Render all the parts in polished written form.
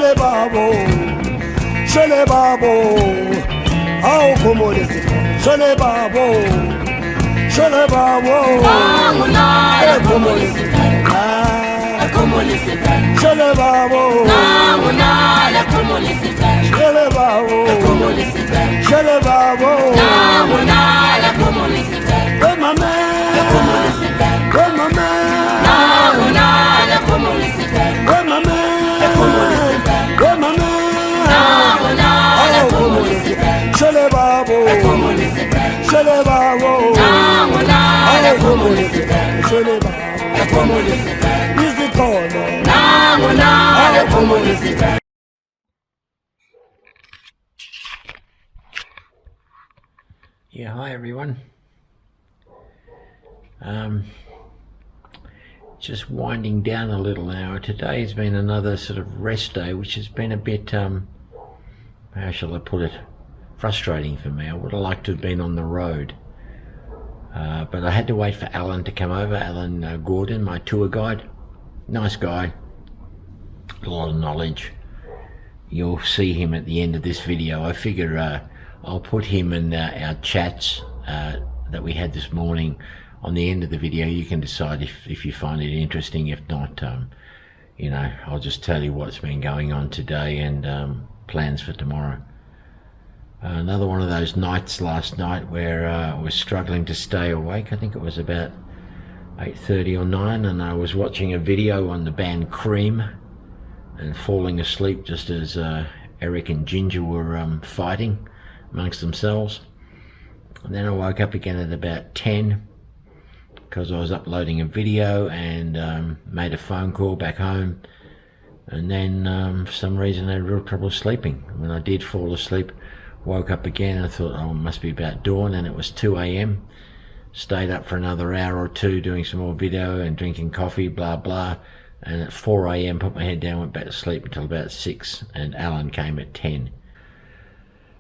Shele babo, shele babo, how como les shele babo, shele babo, como les shele babo, shele babo, shele babo, where my man, where my man, where my man. Shele babo, shele babo, shele babo, music corner. Yeah, hi everyone. Just winding down a little now. Today's been another sort of rest day, which has been a bit, how shall I put it, frustrating for me. I would have liked to have been on the road, but I had to wait for Allan to come over. Allan Gordon, my tour guide, nice guy, a lot of knowledge. You'll see him at the end of this video. I figure I'll put him in our chats that we had this morning on the end of the video. You can decide if you find it interesting. If not, you know, I'll just tell you what's been going on today and plans for tomorrow. Another one of those nights last night where I was struggling to stay awake. I think it was about 8:30 or 9, and I was watching a video on the band Cream and falling asleep just as Eric and Ginger were fighting amongst themselves. And then I woke up again at about 10 because I was uploading a video and made a phone call back home, and then for some reason I had real trouble sleeping. When I did fall asleep, woke up again and I thought, oh, it must be about dawn, and it was 2 a.m. Stayed up for another hour or two doing some more video and drinking coffee, blah blah, and at 4 a.m. put my head down, went back to sleep until about 6, and Allan came at 10.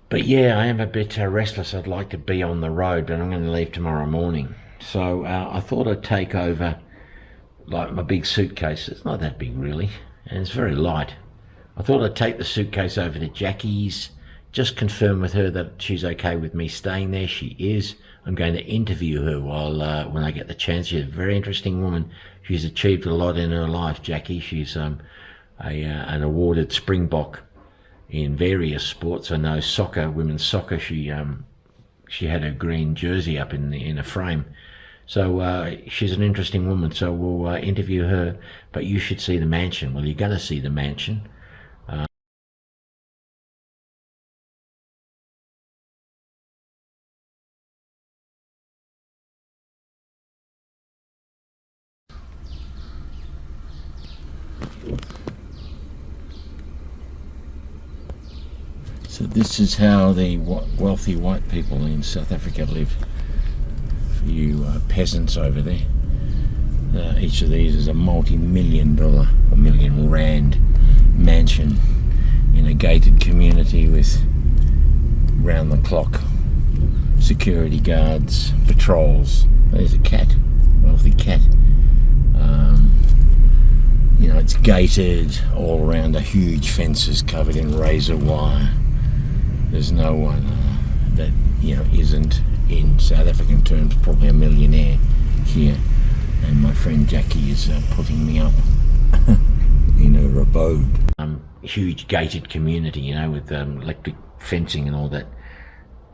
But yeah, I am a bit restless. I'd like to be on the road, but I'm going to leave tomorrow morning. So I thought I'd take over like my big suitcase. It's not that big really, and it's very light. I thought I'd take the suitcase over to Jackie's, just confirm with her that she's okay with me staying there. She is. I'm going to interview her while when I get the chance. She's a very interesting woman. She's achieved a lot in her life, Jackie. She's an awarded Springbok in various sports. I know soccer, women's soccer. She had her green jersey up in a frame. So she's an interesting woman. So we'll interview her. But you should see the mansion. Well, you're going to see the mansion. So this is how the wealthy white people in South Africa live. For you peasants over there, each of these is a multi-million-dollar or million rand mansion in a gated community with round-the-clock security guards, patrols. There's a cat, wealthy cat. You know, it's gated all around, a huge fences covered in razor wire. There's no one that, you know, isn't, in South African terms, probably a millionaire here. And my friend Jackie is putting me up in her abode. Huge gated community, you know, with electric fencing and all that.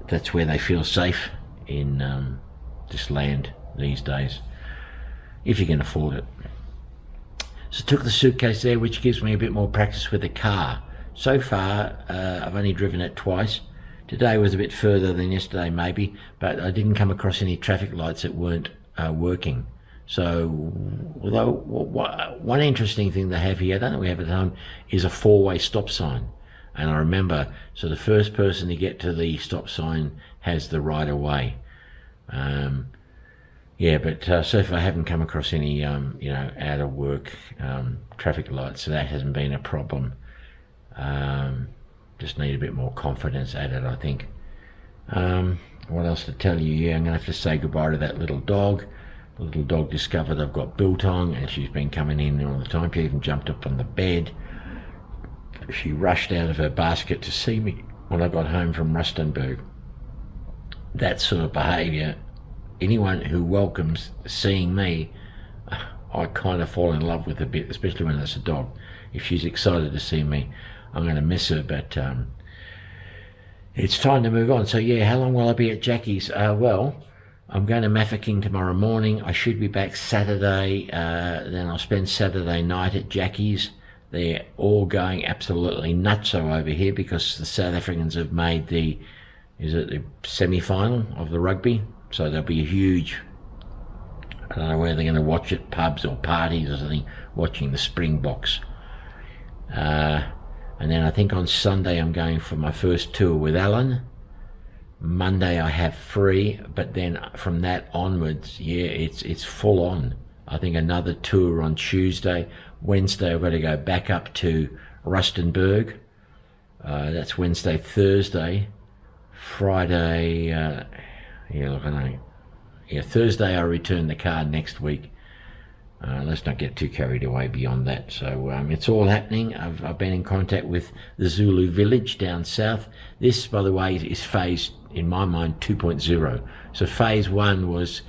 That's where they feel safe in this land these days, if you can afford it. So I took the suitcase there, which gives me a bit more practice with the car. So far, I've only driven it twice. Today was a bit further than yesterday maybe, but I didn't come across any traffic lights that weren't working. So, although one interesting thing they have here, I don't know if we have it at home, is a four-way stop sign. And I remember, so the first person to get to the stop sign has the right of way. Yeah, but so far I haven't come across any, you know, out of work traffic lights, so that hasn't been a problem. Just need a bit more confidence at it, I think. What else to tell you? Yeah, I'm going to have to say goodbye to that little dog. The little dog discovered I've got biltong, and she's been coming in all the time. She even jumped up on the bed. she rushed out of her basket to see me when I got home from Rustenburg. That sort of behaviour, anyone who welcomes seeing me, I kind of fall in love with a bit, especially when it's a dog. If she's excited to see me, I'm going to miss her, but it's time to move on. So yeah, how long will I be at Jackie's? Well, I'm going to Mafeking tomorrow morning. I should be back Saturday. Then I'll spend Saturday night at Jackie's. They're all going absolutely nutso over here because the South Africans have made the semi-final of the rugby. So there'll be a huge, I don't know where they're going to watch it, pubs or parties or something, watching the Springboks. And then I think on Sunday I'm going for my first tour with Allan. Monday I have free, but then from that onwards, yeah, it's full on. I think another tour on Tuesday. Wednesday I've got to go back up to Rustenburg. That's Wednesday, Thursday. Friday, Thursday I return the car next week. Let's not get too carried away beyond that. So it's all happening. I've been in contact with the Zulu village down south. This, by the way, is phase, in my mind, 2.0. So phase 1 was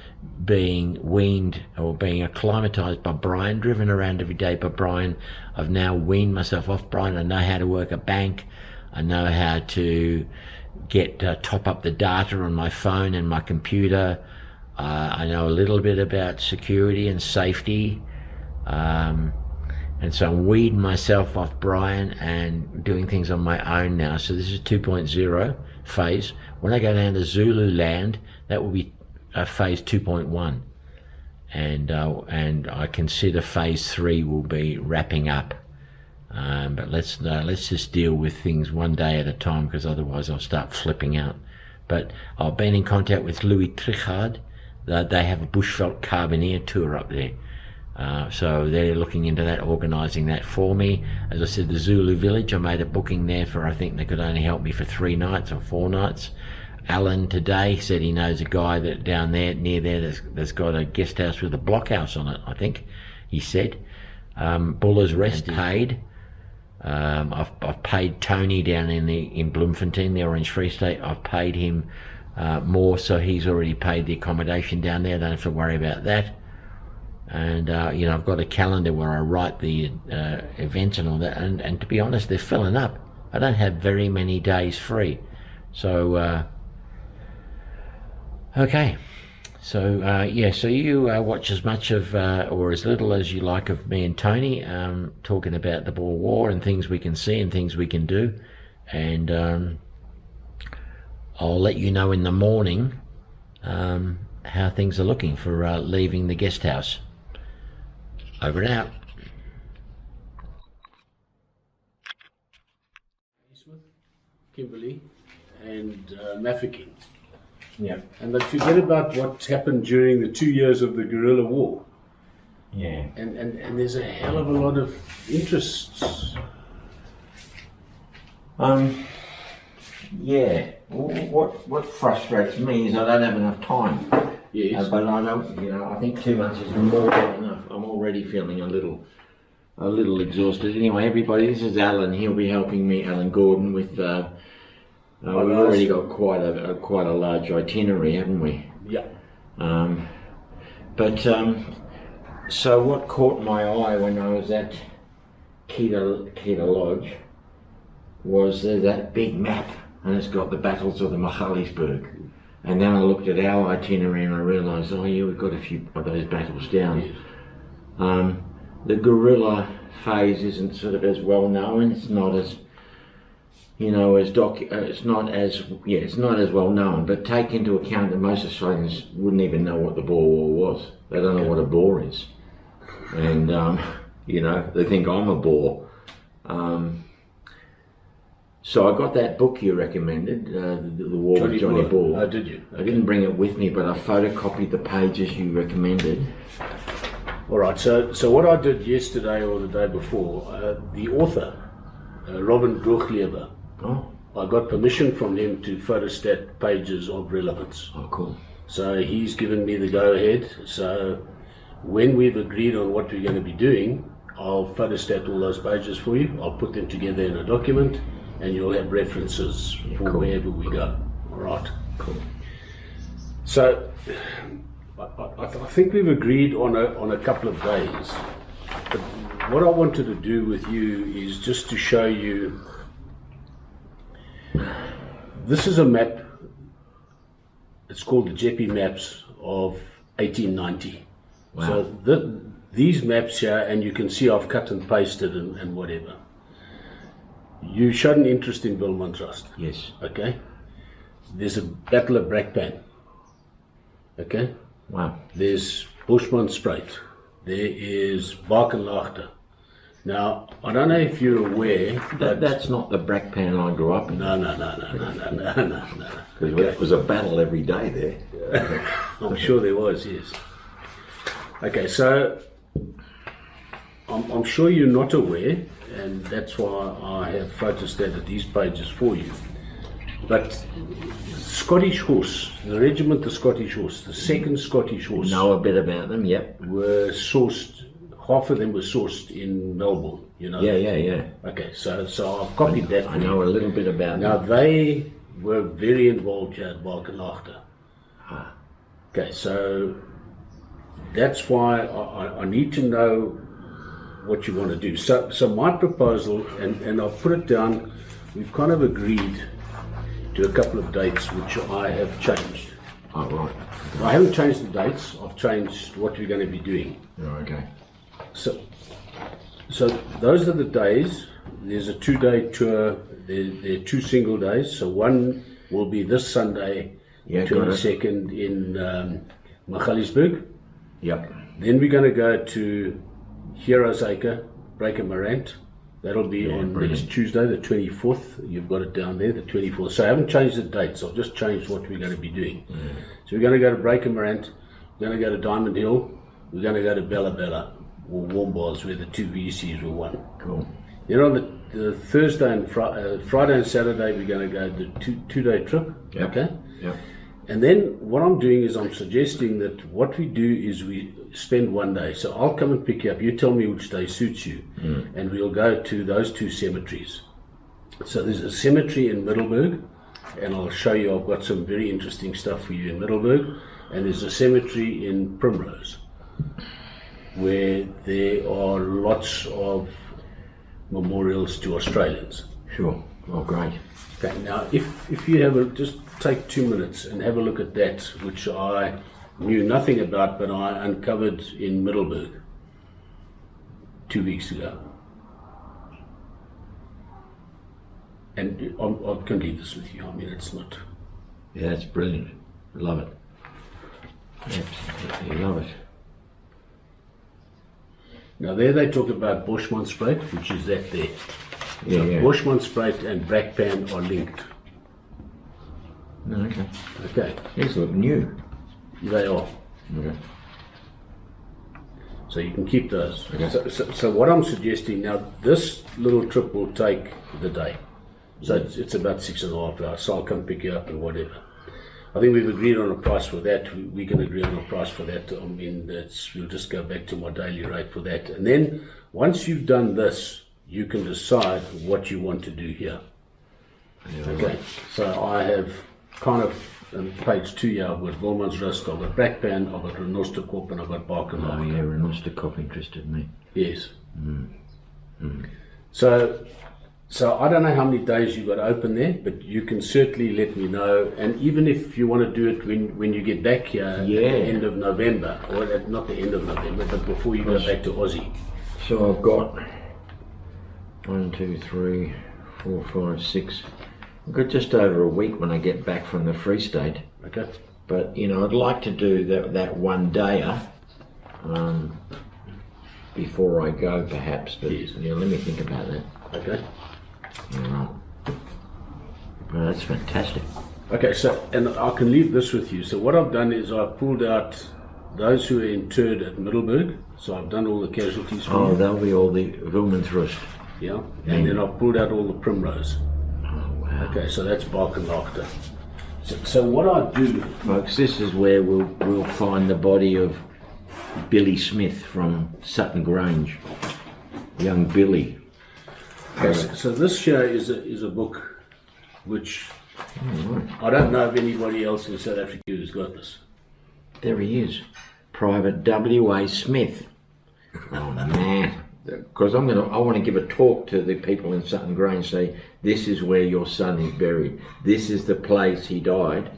being weaned or being acclimatized by Brian, driven around every day by Brian. I've now weaned myself off Brian. I know how to work a bank. I know how to get top up the data on my phone and my computer. I know a little bit about security and safety, and so I'm weeding myself off Brian and doing things on my own now. So this is 2.0 phase. When I go down to Zululand, that will be phase 2.1, and I consider phase 3 will be wrapping up. But let's just deal with things one day at a time, because otherwise I'll start flipping out. But I've been in contact with Louis Trichard. They have a Bushveld Carboneer tour up there. So they're looking into that, organising that for me. As I said, the Zulu village, I made a booking there for, I think they could only help me for 3 nights or 4 nights. Allan today said he knows a guy that down there, near there, that's got a guest house with a blockhouse on it, I think, he said. Buller's Rest paid. I've paid Tony down in Bloemfontein, the Orange Free State. I've paid him more, so he's already paid the accommodation down there. I don't have to worry about that. And I've got a calendar where I write the events and all that, and to be honest, they're filling up. I don't have very many days free. So okay, so so you watch as much of or as little as you like of me and Tony talking about the Boer War and things we can see and things we can do, and I'll let you know in the morning how things are looking for leaving the guest house. Over and out. Kimberley and Mafeking. Yeah. And they forget about what happened during the 2 years of the guerrilla war. Yeah. And there's a hell of a lot of interests. Yeah. What frustrates me is I don't have enough time. Yes. But I don't. I think 2 months is more than enough. I'm already feeling a little exhausted. Anyway, everybody, this is Allan. He'll be helping me, Allan Gordon, with. We've already got quite a large itinerary, haven't we? Yeah. So what caught my eye when I was at Kita Lodge was that big map, and it's got the battles of the Magaliesburg. And then I looked at our itinerary and I realised, oh yeah, we've got a few of those battles down. Yes. The guerrilla phase isn't sort of as well known. It's not as, it's not as well known. But take into account that most Australians wouldn't even know what the Boer War was. They don't know what a Boer is, and they think I'm a Boer. So I got that book you recommended, The War with Johnny Boer. Oh, did you? Okay. I didn't bring it with me, but I photocopied the pages you recommended. All right, so what I did yesterday or the day before, the author, Robin Droogleber, I got permission from him to photostat pages of relevance. Oh, cool. So he's given me the go-ahead. So when we've agreed on what we're going to be doing, I'll photostat all those pages for you. I'll put them together in a document, and you'll have references for cool. wherever we go. All right. Cool. So, I think we've agreed on a couple of days. But what I wanted to do with you is just to show you. This is a map. It's called the Jeppe maps of 1890. Wow. So these maps here, and you can see I've cut and pasted and whatever. You showed an interest in Wilmantrust. Yes. Okay. There's a Battle of Brakpan. Okay. Wow. There's Bushmanspruit. There is Barkenlaagte. Now, I don't know if you're aware, but That's not the Brakpan I grew up in. no. Because it was a battle every day there. I'm sure there was, yes. Okay, so I'm sure you're not aware, and that's why I have photostated these pages for you. But Scottish Horse, the regiment of Scottish Horse, the 2nd Scottish Horse, Know a bit about them, yep. were sourced. Half of them were sourced in Melbourne. You know. Yeah. Okay, so I've copied that. I know a little bit about Now them. they were very involved here at Barkenlaagte. Okay, so that's why I need to know what you want to do. So my proposal, and I'll put it down, we've kind of agreed to a couple of dates which I have changed. Oh, right. I haven't changed the dates, I've changed what we're going to be doing. Oh, okay. So those are the days. There's a 2-day tour. There are 2 single days. So one will be this Sunday, Yeah, got it. 22nd in Magaliesburg. Yep. Then we're going to go to Heroes Acre, Breaker Morant. That'll be on brilliant. next Tuesday, the 24th. You've got it down there, the 24th. So I haven't changed the dates. I've just changed what we're going to be doing. So we're going to go to Breaker Morant. We're going to go to Diamond Hill. We're going to go to Bella Bella, or Warm Bars, where the 2 VCs were won. Cool. Then on the Thursday and Friday and Saturday, we're going to go the two-day trip. Yep. Okay. Yep. And then what I'm doing is I'm suggesting that what we do is we spend 1 day. So I'll come and pick you up. You tell me which day suits you, and we'll go to those 2 cemeteries. So there's a cemetery in Middelburg, and I'll show you. I've got some very interesting stuff for you in Middelburg. And there's a cemetery in Primrose, where there are lots of memorials to Australians. Sure. Oh, great. Okay, now if you just take 2 minutes and have a look at that, which I knew nothing about, but I uncovered in Middelburg 2 weeks ago. And I can leave this with you. I mean, it's not. Yeah, that's brilliant. Love it. Absolutely love it. Now there they talk about Bushmanspruit, which is that there. Yeah, So yeah. Bushmanspruit and Brakpan are linked. No, okay. Okay, These look new. they are. Okay. So you can keep those. Okay. So what I'm suggesting now, this little trip will take the day. So it's about 6.5 hours. So I'll come pick you up and whatever. I think we've agreed on a price for that. We can agree on a price for that. I mean, we'll just go back to my daily rate for that. And then once you've done this, you can decide what you want to do here. Yeah, Okay. right. So I have kind of on page 2 here. I've got Wilmansrust, I've got Brakpan, I've got Renosterkop, and I've got Oh, Barkenlaagte. yeah, Renosterkop interested me. Yes. So I don't know how many days you've got open there, but you can certainly let me know. And even if you want to do it when you get back here at the end of November, or not the end of November, but before you go back to Aussie. So I've got 1, 2, 3, 4, 5, 6. I've got just over a week when I get back from the Free State. Okay. But, you know, I'd like to do that 1 dayer before I go, perhaps. But, Yes. yeah, let me think about that. Okay. All right. Well, that's fantastic. Okay, so, and I can leave this with you. So what I've done is I've pulled out those who are interred at Middelburg. So I've done all the casualties for Oh, you. that'll be all the Wilmansrust. Yeah. And then I've pulled out all the Primrose. Oh, wow. Okay, so that's Barkenlaagte. So what I do, Folks, this is where we'll find the body of Billy Smith from Sutton Grange. young Billy. So this here is a book which I don't know of anybody else in South Africa who's got this. There he is, Private W.A. Smith. Oh man, because I want to give a talk to the people in Sutton Grange. Say, this is where your son is buried. This is the place he died.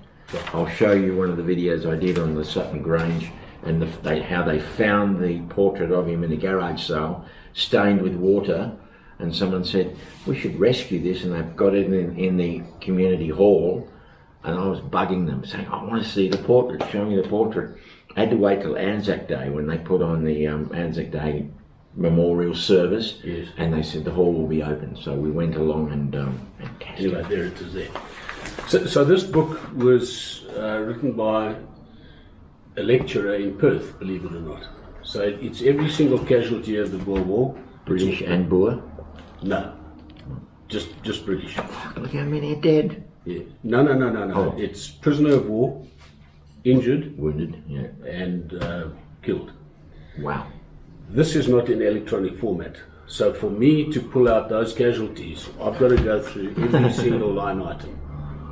I'll show you one of the videos I did on the Sutton Grange and how they found the portrait of him in the garage sale, stained with water. And someone said, we should rescue this, and they've got it in the community hall. And I was bugging them, saying, I want to see the portrait, show me the portrait. I had to wait till Anzac Day when they put on the Anzac Day memorial service, yes. And they said the hall will be open. So we went along and anyway, there it is there. So this book was written by a lecturer in Perth, believe it or not. So it's every single casualty of the Boer War. British and Boer? No, just British. Look how many are dead. Yeah. No. Oh. It's prisoner of war, injured, Wounded, yeah. and killed. Wow. This is not in electronic format. So for me to pull out those casualties, I've got to go through every single line item.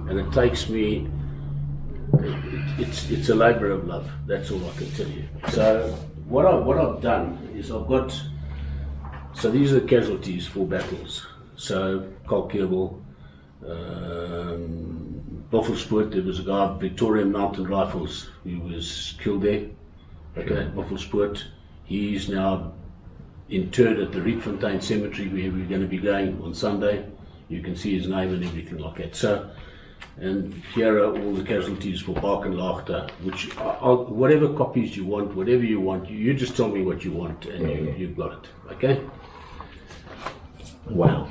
And it takes me, it's a labour of love, that's all I can tell you. So what I've done is so these are casualties for battles. So Kalkierbel, Buffelspoort, there was a guy, Victorian Mountain Rifles, who was killed there. Okay, Buffelspoort, he's now interred at the Rietfontein Cemetery where we're going to be going on Sunday. You can see his name and everything like that. So, and here are all the casualties for Barkenlaagte, which whatever copies you want, whatever you want, you just tell me what you want and you've got it, okay? Wow.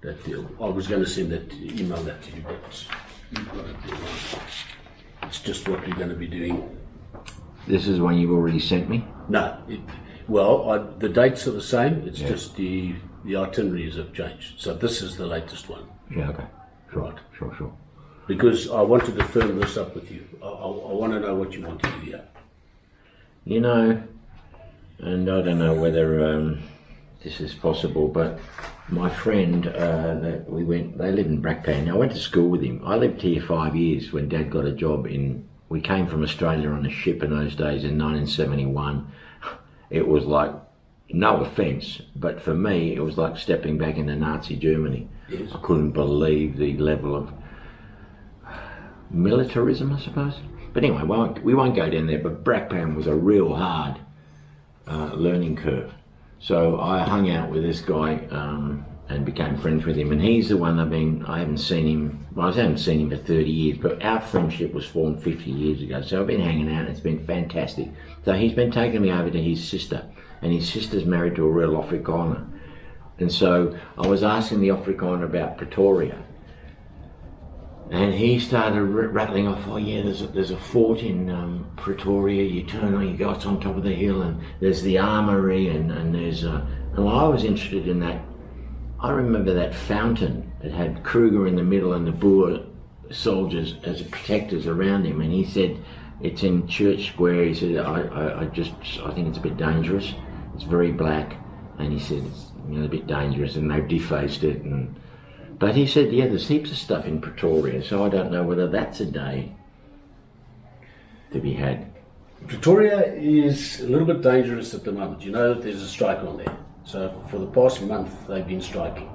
That deal. I was going to send that, email that to you, but you've got it there. It's just what we're going to be doing. This is one you've already sent me? No, the dates are the same, it's just the itineraries have changed. So this is the latest one. Yeah, okay. Right. Sure. Because I wanted to firm this up with you. I want to know what you want to do here. You know, and I don't know whether this is possible, but my friend they live in Brackpan. I went to school with him. I lived here 5 years when Dad got a job we came from Australia on a ship in those days in 1971. It was like, no offence, but for me it was like stepping back into Nazi Germany. Yes. I couldn't believe the level of militarism, I suppose. But anyway, we won't go down there, but Brackpan was a real hard learning curve. So I hung out with this guy and became friends with him, and he's the one I haven't seen him for 30 years, but our friendship was formed 50 years ago, so I've been hanging out and it's been fantastic. So he's been taking me over to his sister, and his sister's married to a real Afrikaner. And so I was asking the Afrikaner about Pretoria, and he started rattling off, oh yeah, there's a fort in Pretoria, you turn on, you go, it's on top of the hill, and there's the armoury, and there's and I was interested in that. I remember that fountain that had Kruger in the middle and the Boer soldiers as protectors around him, and he said it's in Church Square. He said I think it's a bit dangerous, it's very black, and he said it's a bit dangerous, and they've defaced it. But he said, yeah, there's heaps of stuff in Pretoria, so I don't know whether that's a day to be had. Pretoria is a little bit dangerous at the moment. You know that there's a strike on there. So for the past month they've been striking.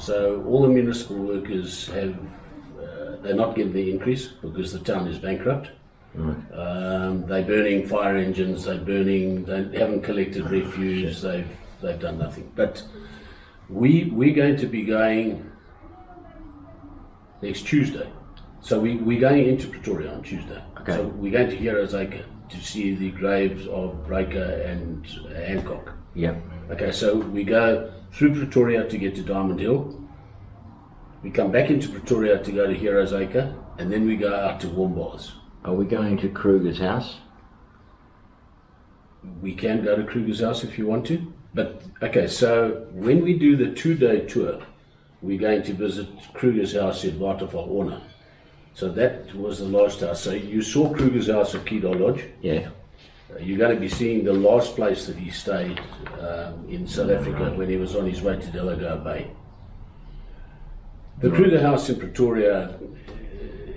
So all the municipal workers they're not getting the increase because the town is bankrupt. Right. They're burning fire engines, they haven't collected refuse, they've done nothing. But we're going to be going next Tuesday. So we're going into Pretoria on Tuesday. Okay. So we're going to Heroes Acre to see the graves of Breaker and Hancock. Yeah. Okay, so we go through Pretoria to get to Diamond Hill. We come back into Pretoria to go to Heroes Acre, and then we go out to Warmbars. Are we going to Kruger's house? We can go to Kruger's house if you want to. But, okay, so when we do the 2-day tour, we're going to visit Kruger's house in Waterfall Orna. So that was the last house. So you saw Kruger's house at Kedar Lodge. Yeah. You're going to be seeing the last place that he stayed in South Africa when he was on his way to Delagoa Bay. The Kruger house in Pretoria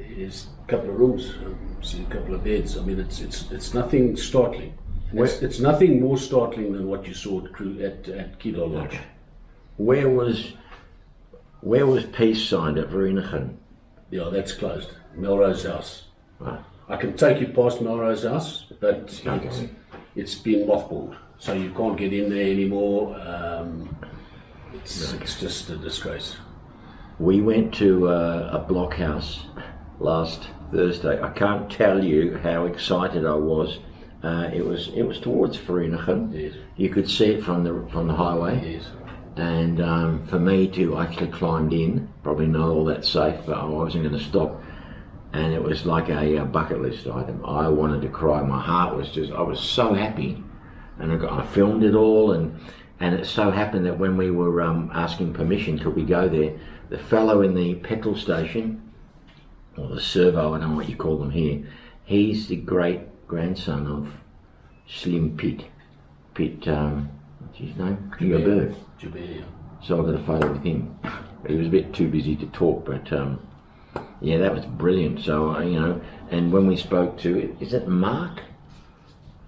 is a couple of rooms, see a couple of beds. I mean, it's nothing startling. It's nothing more startling than what you saw at Kedar Lodge. Okay. Where was peace signed at Vereeniging? Yeah, that's closed. Melrose House. Right. I can take you past Melrose House, but it's been mothballed, so you can't get in there anymore. It's just a disgrace. We went to a blockhouse last Thursday. I can't tell you how excited I was. It was towards Vereeniging. Yes. You could see it from the highway. Yes. And for me to actually climbed in, probably not all that safe, but I wasn't going to stop. And it was like a bucket list item. I wanted to cry. My heart was I was so happy. And I filmed it all, and it so happened that when we were asking permission, could we go there, the fellow in the petrol station, or the servo, I don't know what you call them here, he's the great-grandson of Slim Pitt. What's his name? Joubert. Joubert. So I got a photo with him. He was a bit too busy to talk, but yeah, that was brilliant. So, and when we spoke to, is it Mark?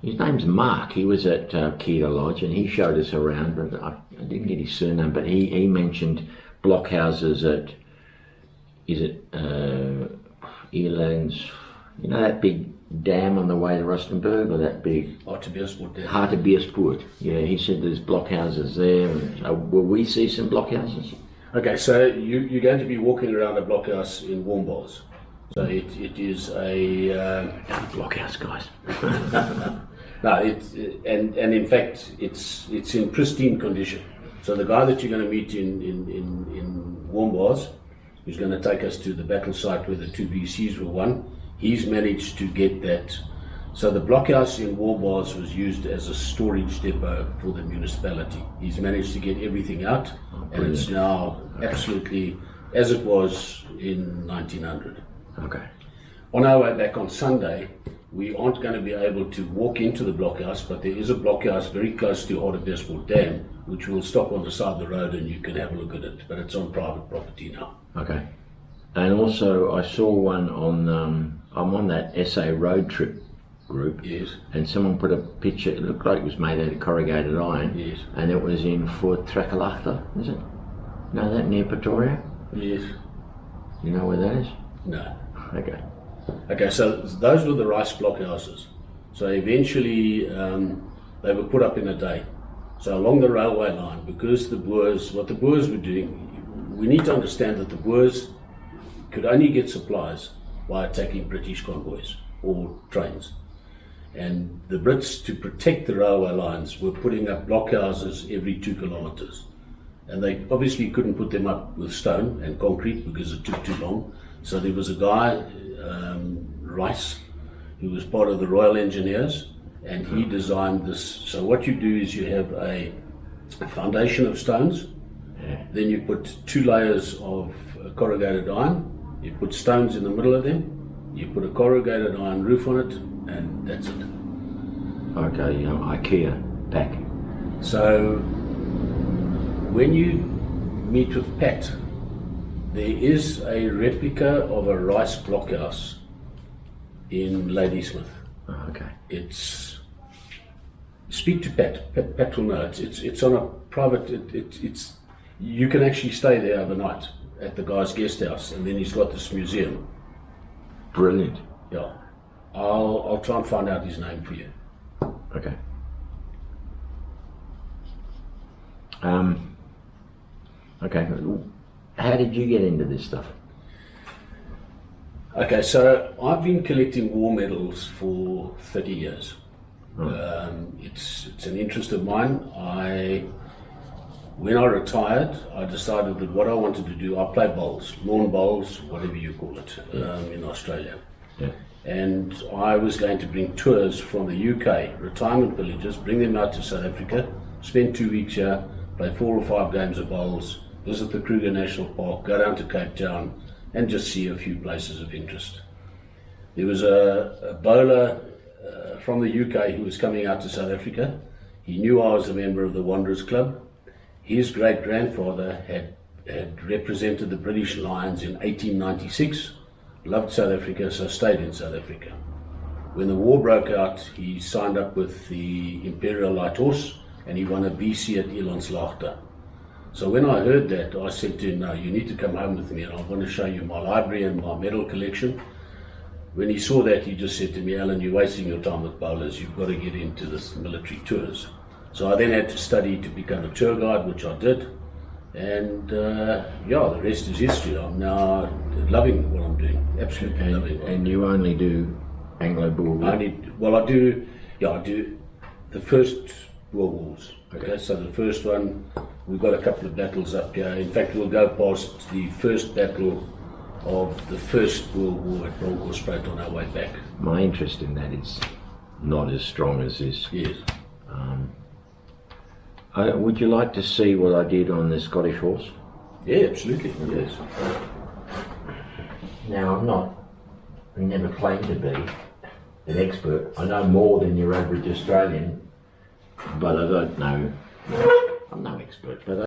His name's Mark. He was at Kedar Lodge and he showed us around, but I didn't get his surname, but he mentioned blockhouses at, is it Eland's, that big dam on the way to Rustenburg, or that big Hartbeespoort dam. Hartbeespoort. Yeah, he said there's blockhouses there. Will we see some blockhouses? Okay, so you're going to be walking around a blockhouse in Warmbars. So it is a blockhouse, guys. no, and in fact it's in pristine condition. So the guy that you're going to meet in Warmbars, who's going to take us to the battle site where the two VCs were won, he's managed to get that. So the blockhouse in Warmbars was used as a storage depot for the municipality. He's managed to get everything out, and it's now absolutely as it was in 1900. Okay. On our way back on Sunday, we aren't going to be able to walk into the blockhouse, but there is a blockhouse very close to Hartbeespoort Dam, which will stop on the side of the road and you can have a look at it, but it's on private property now. Okay. And also I saw one on, I'm on that SA road trip group. Yes. And someone put a picture, it looked like it was made out of corrugated iron. Yes. And it was in Fort Trakalachter, is it? No, that near Pretoria? Yes. You know where that is? No. Okay. Okay, so those were the rice blockhouses. So eventually they were put up in a day. So along the railway line, because what the Boers were doing, we need to understand that the Boers could only get supplies by attacking British convoys or trains. And the Brits, to protect the railway lines, were putting up blockhouses every 2 kilometers. And they obviously couldn't put them up with stone and concrete because it took too long. So there was a guy, Rice, who was part of the Royal Engineers, and he designed this. So what you do is you have a foundation of stones, then you put 2 layers of corrugated iron, you put stones in the middle of them, you put a corrugated iron roof on it, and that's it. Okay, IKEA pack. So when you meet with Pat, there is a replica of a rice blockhouse in Ladysmith. Oh, okay. Speak to Pat. Pat will know. It's on a private. It's you can actually stay there overnight at the guy's guest house, and then he's got this museum. Brilliant. Yeah, I'll try and find out his name for you. Okay. Okay. How did you get into this stuff? Okay, so I've been collecting war medals for 30 years. It's an interest of mine. When I retired, I decided that what I wanted to do, I play bowls, lawn bowls, whatever you call it, in Australia. Yeah. And I was going to bring tours from the UK, retirement villages, bring them out to South Africa, spend 2 weeks here, play 4 or 5 games of bowls, visit the Kruger National Park, go down to Cape Town, and just see a few places of interest. There was a bowler from the UK who was coming out to South Africa. He knew I was a member of the Wanderers Club. His great-grandfather had represented the British Lions in 1896, loved South Africa, so stayed in South Africa. When the war broke out, he signed up with the Imperial Light Horse and he won a BC at Elandslaagte. So when I heard that, I said to him, no, you need to come home with me and I want to show you my library and my medal collection. When he saw that, he just said to me, Alan, you're wasting your time with bowlers, you've got to get into this military tours. So I then had to study to become a tour guide, which I did. And yeah, the rest is history. I'm now loving what I'm doing, absolutely loving it. And you only do Anglo-Boer War? I do the first World Wars. Okay, so the first one, we've got a couple of battles up here. In fact, we'll go past the first battle of the First World War at Bronkhorstspruit on our way back. My interest in that is not as strong as this. Yes. Would you like to see what I did on the Scottish horse? Yeah, absolutely, yes. Now, I never claimed to be an expert. I know more than your average Australian, but I don't know. I'm no expert, but